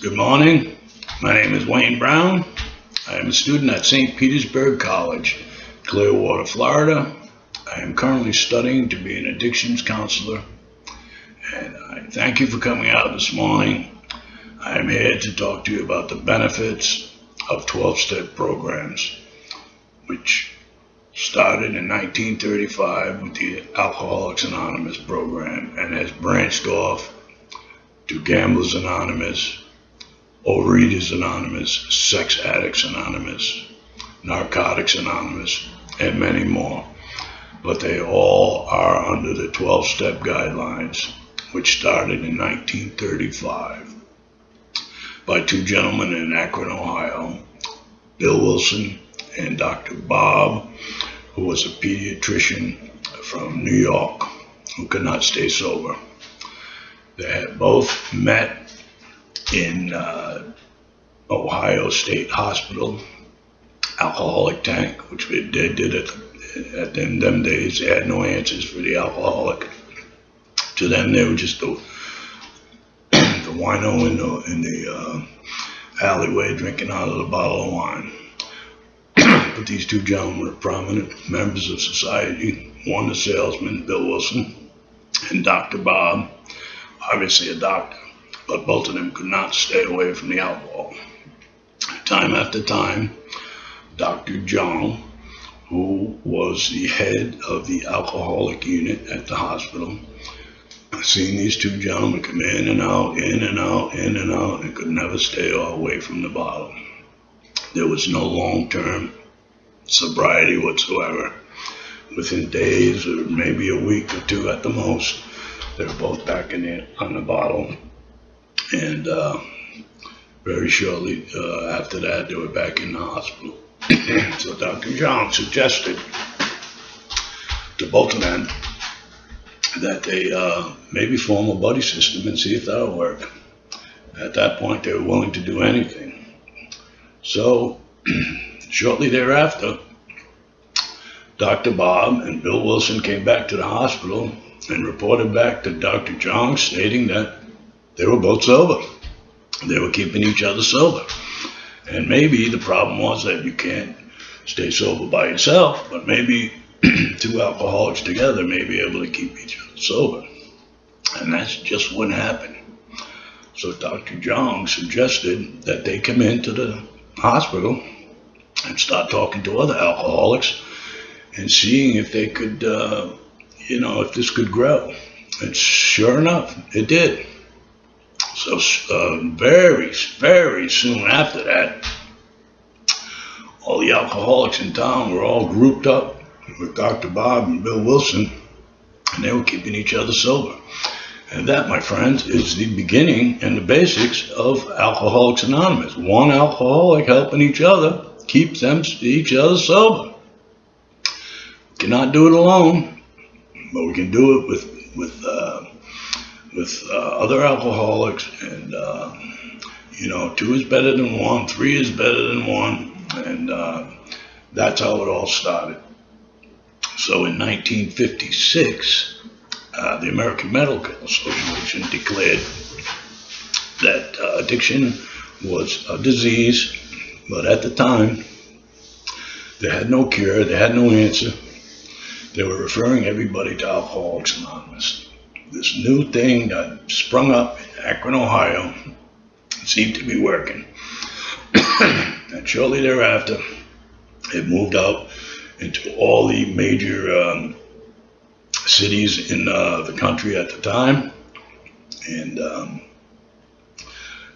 Good morning. My name is Wayne Brown. I am a student at St. Petersburg College, Clearwater, Florida. I am currently studying to be an addictions counselor, and I thank you for coming out this morning. I am here to talk to you about the benefits of 12-step programs, which started in 1935 with the Alcoholics Anonymous program and has branched off to Gamblers Anonymous, Overeaters Anonymous, Sex Addicts Anonymous, Narcotics Anonymous, and many more. But they all are under the 12-step guidelines, which started in 1935 by two gentlemen in Akron, Ohio, Bill Wilson and Dr. Bob, who was a pediatrician from New York who could not stay sober. They had both met in Ohio State Hospital, alcoholic tank, which they did at them days. They had no answers for the alcoholic. To them, they were just the wino in the alleyway drinking out of the bottle of wine. But these two gentlemen were prominent members of society. One, the salesman, Bill Wilson, and Dr. Bob, obviously a doctor, but both of them could not stay away from the alcohol. Time after time, Dr. John, who was the head of the alcoholic unit at the hospital, seen these two gentlemen come in and out, in and out, in and out, and could never stay away from the bottle. There was no long-term sobriety whatsoever. Within days or maybe a week or two at the most, they were both back on the bottle, and very shortly after that, they were back in the hospital. So Dr. John suggested to both of them that they maybe form a buddy system and see if that'll work. At that point, they were willing to do anything. So shortly thereafter, Dr. Bob and Bill Wilson came back to the hospital and reported back to Dr. John, stating that they were both sober. They were keeping each other sober. And maybe the problem was that you can't stay sober by yourself, but maybe two alcoholics together may be able to keep each other sober. And that's just what happened. So Dr. John suggested that they come into the hospital and start talking to other alcoholics and seeing if they could, if this could grow. And sure enough, it did. So very, very soon after that, all the alcoholics in town were all grouped up with Dr. Bob and Bill Wilson, and they were keeping each other sober. And that, my friends, is the beginning and the basics of Alcoholics Anonymous. One alcoholic helping each other keep each other sober. Cannot do it alone, but we can do it with other alcoholics, and two is better than one, three is better than one, and that's how it all started. So in 1956, the American Medical Association declared that addiction was a disease, but at the time, they had no cure, they had no answer. They were referring everybody to Alcoholics Anonymous. This new thing that sprung up in Akron, Ohio, seemed to be working. And shortly thereafter, it moved out into all the major cities in the country at the time. And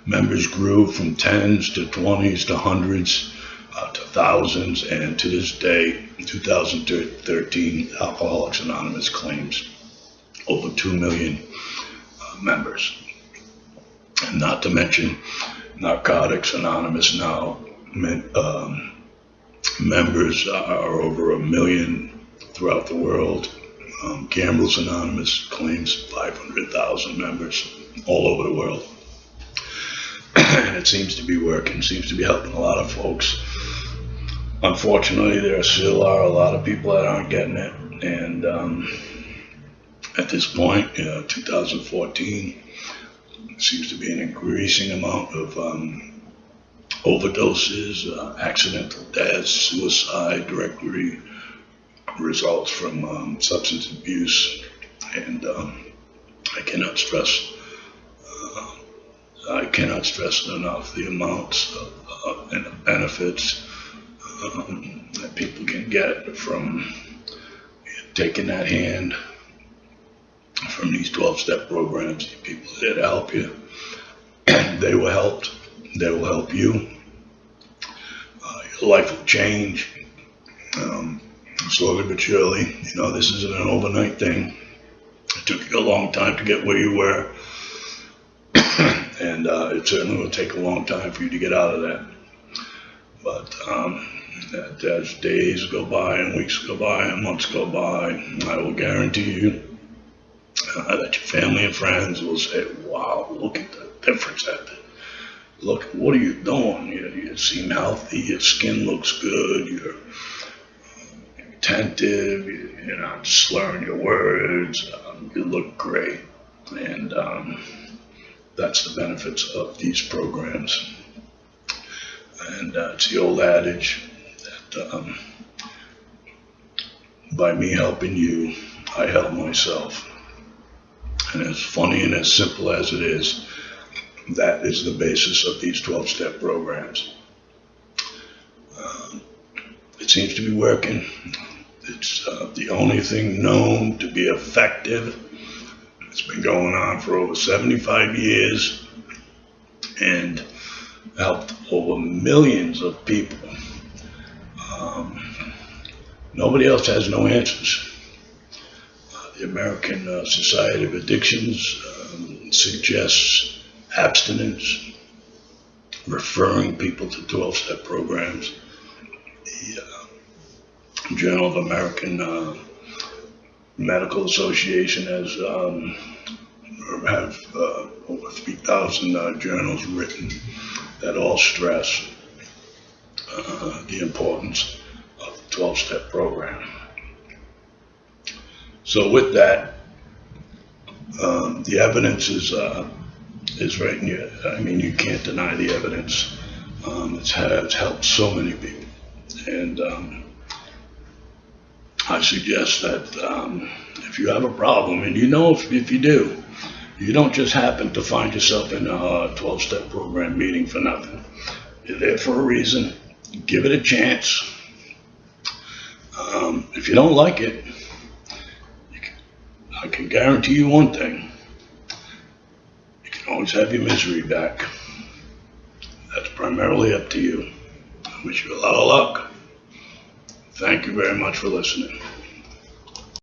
members grew from tens to 20s to hundreds to thousands. And to this day, in 2013, Alcoholics Anonymous claims over 2 million members. And not to mention Narcotics Anonymous now, members are over 1 million throughout the world. Gamblers Anonymous claims 500,000 members all over the world. And it seems to be working, seems to be helping a lot of folks. Unfortunately, there still are a lot of people that aren't getting it. And at this point, 2014, There seems to be an increasing amount of overdoses, accidental deaths, suicide, directly results from substance abuse, and I cannot stress it enough, the amounts of and the benefits that people can get from taking that hand from these 12-step programs. The people there to help you. They will help you. Your life will change slowly but surely. This isn't an overnight thing. It took you a long time to get where you were, and it certainly will take a long time for you to get out of that. But as days go by and weeks go by and months go by, I will guarantee you that your family and friends will say, wow, look at the difference that look, what are you doing? You seem healthy, your skin looks good, you're attentive, you're not slurring your words, you look great. And that's the benefits of these programs. And it's the old adage that by me helping you, I help myself. And as funny and as simple as it is, that is the basis of these 12-step programs. It seems to be working. It's the only thing known to be effective. It's been going on for over 75 years and helped over millions of people. Nobody else has no answers. The American Society of Addictions suggests abstinence, referring people to 12-step programs. The Journal of American Medical Association has over 3,000 journals written that all stress the importance of the 12-step program. So with that, the evidence is right in you. I mean, you can't deny the evidence. It's helped so many people, and I suggest that if you have a problem, and if you do, you don't just happen to find yourself in a 12-step program meeting for nothing. You're there for a reason. Give it a chance. If you don't like it, I can guarantee you one thing. You can always have your misery back. That's primarily up to you. I wish you a lot of luck. Thank you very much for listening.